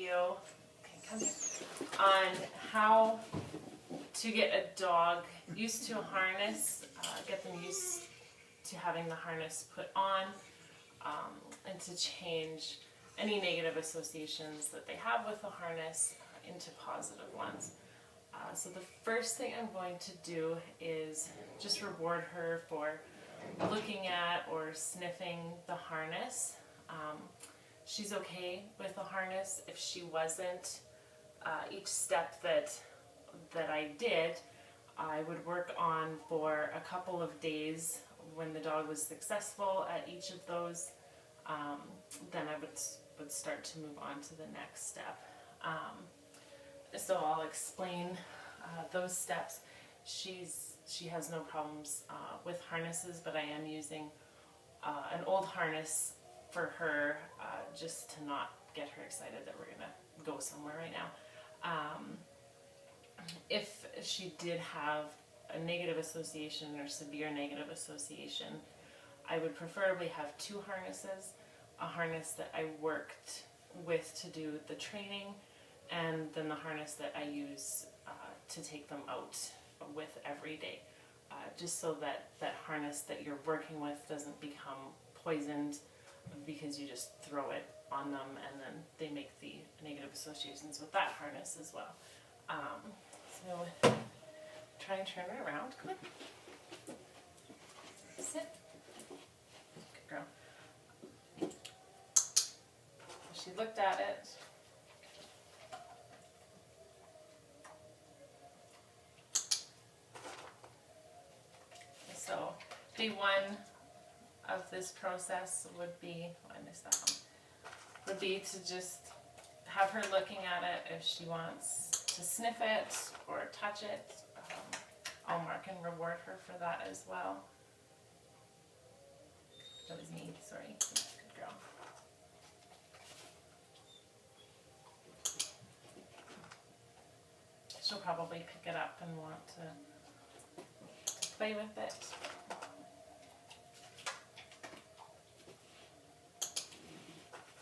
video, okay, come here, on how to get a dog used to a harness, get them used to having the harness put on, and to change any negative associations that they have with the harness into positive ones. So the first thing I'm going to do is just reward her for looking at or sniffing the harness. She's okay with the harness. If she wasn't, each step that I did, I would work on for a couple of days. When the dog was successful at each of those, then I would start to move on to the next step. So I'll explain those steps. She has no problems with harnesses, but I am using an old harness for her, just to not get her excited that we're gonna go somewhere right now. If she did have a negative association or severe negative association, I would preferably have two harnesses, a harness that I worked with to do the training, and then the harness that I use to take them out with every day, just so that that harness that you're working with doesn't become poisoned because you just throw it on them and then they make the negative associations with that harness as well. So try and turn her around. Come on. Sit. Good girl. She looked at it. So day one of this process would be, oh, I missed that one, would be to just have her looking at it. If she wants to sniff it or touch it, I'll mark and reward her for that as well. That was me, sorry. Good girl. She'll probably pick it up and want to play with it.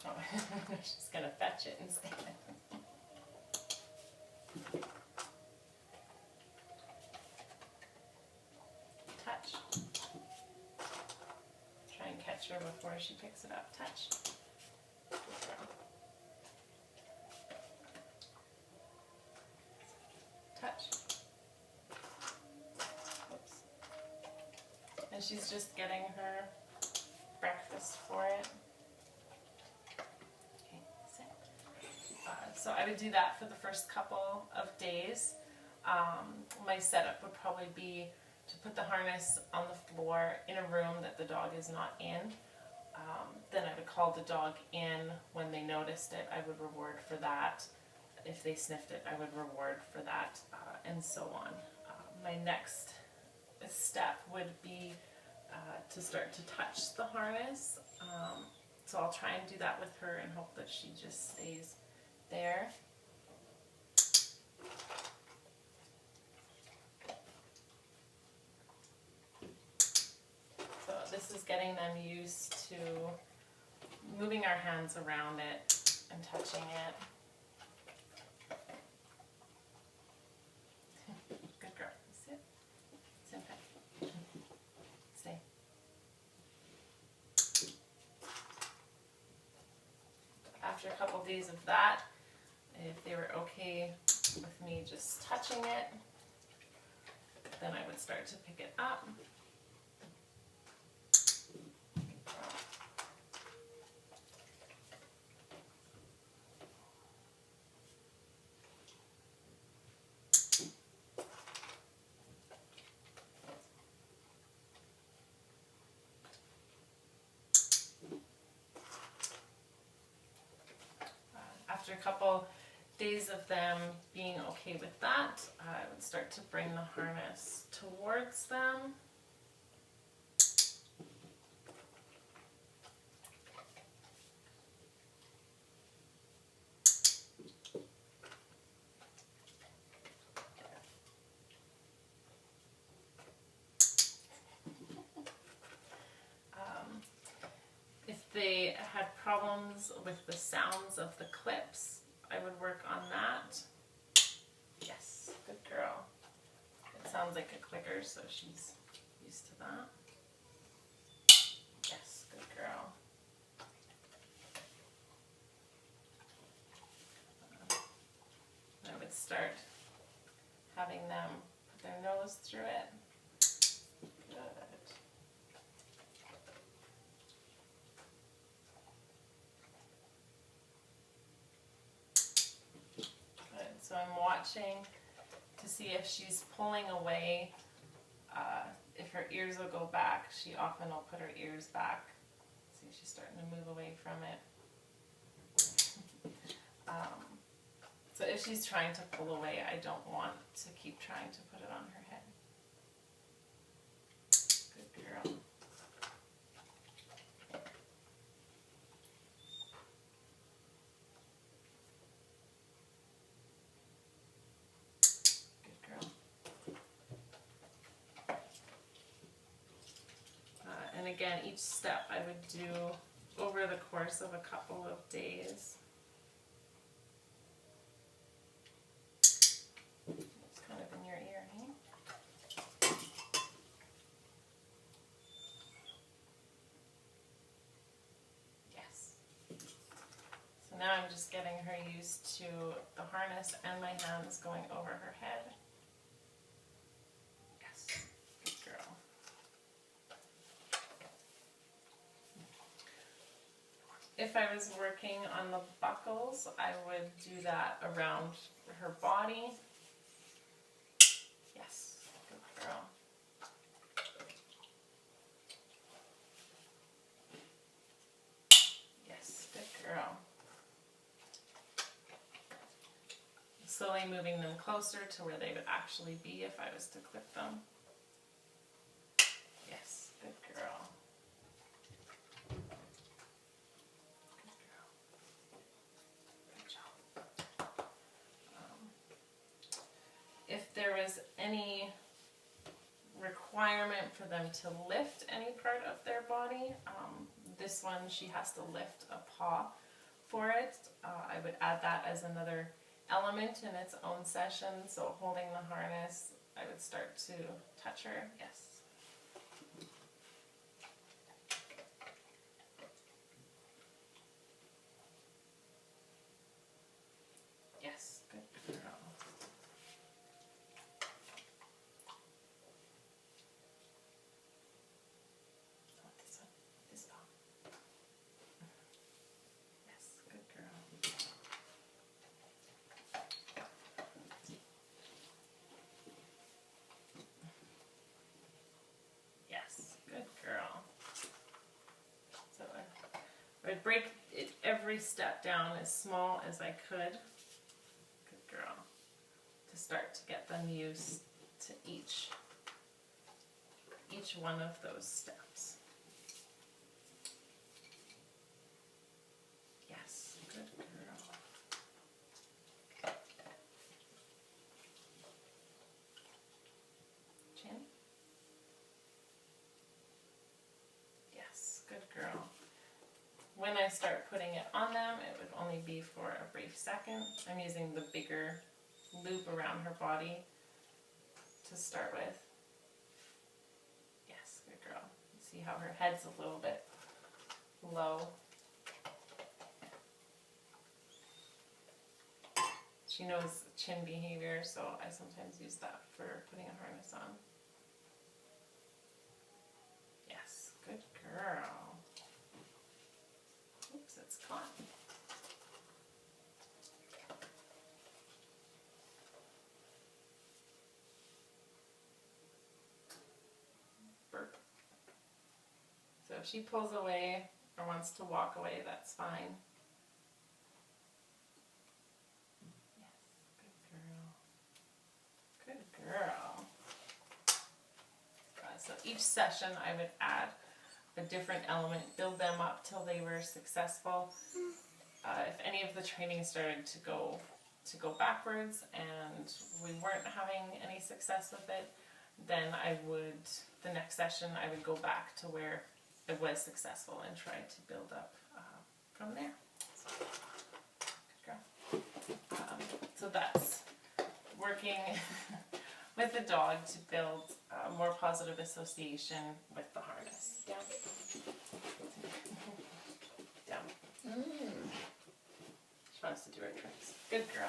Oh, she's going to fetch it instead. Touch. Try and catch her before she picks it up. Touch. Touch. Oops. And she's just getting her breakfast for it. Okay, sit. So I would do that for the first couple of days. My setup would probably be to put the harness on the floor in a room that the dog is not in. Then I would call the dog in when they noticed it. I would reward for that. If they sniffed it, I would reward for that, and so on. My next step would be to start to touch the harness. So I'll try and do that with her and hope that she just stays there. So this is getting them used to moving our hands around it and touching it. Good girl. Sit. Sit back. Stay. After a couple days of that, if they were okay with me just touching it, then I would start to pick it up. After a couple days of them being okay with that, I would start to bring the harness towards them. If they had problems with the sounds of the clips, I like a clicker, so she's used to that. Yes, good girl. I would start having them put their nose through it. Good. Good. So I'm watching to see if she's pulling away. If her ears will go back, she often will put her ears back. See, she's starting to move away from it. So if she's trying to pull away, I don't want to keep trying to put it on her head. Good girl. Good girl. And again, each step I would do over the course of a couple of days. It's kind of in your ear, hey? Yes. So now I'm just getting her used to the harness and my hands going over her head. Yes, good girl. If I was working on the buckles, I would do that around her body. Yes, good girl. Yes, good girl. Slowly moving them closer to where they would actually be if I was to clip them. Yes, good girl. If there was any requirement for them to lift any part of their body, this one she has to lift a paw for it. I would add that as another element in its own session. So holding the harness, I would start to touch her. Yes. Yes, good girl. This one, this paw. Yes, good girl. Yes, good girl. So I'd break it every step down as small as I could. Good girl. To start to get them used to each one of those steps. Yes, good girl. Chin. Yes, good girl. When I start putting it on them, it would only be for a brief second. I'm using the bigger loop around her body to start with. Yes, good girl. See how her head's a little bit low. She knows chin behavior, so I sometimes use that for putting a harness on. Yes, good girl. Oops, it's caught. Burp. So if she pulls away or wants to walk away, that's fine. Yes, good girl. So each session I would add a different element, build them up till they were successful. If any of the training started to go backwards and we weren't having any success with it, then I would, the next session I would go back to where it was successful and try to build up from there. So, good girl. So that's working with the dog to build more positive association with the harness. Down. Down. She wants to do her tricks. Good girl.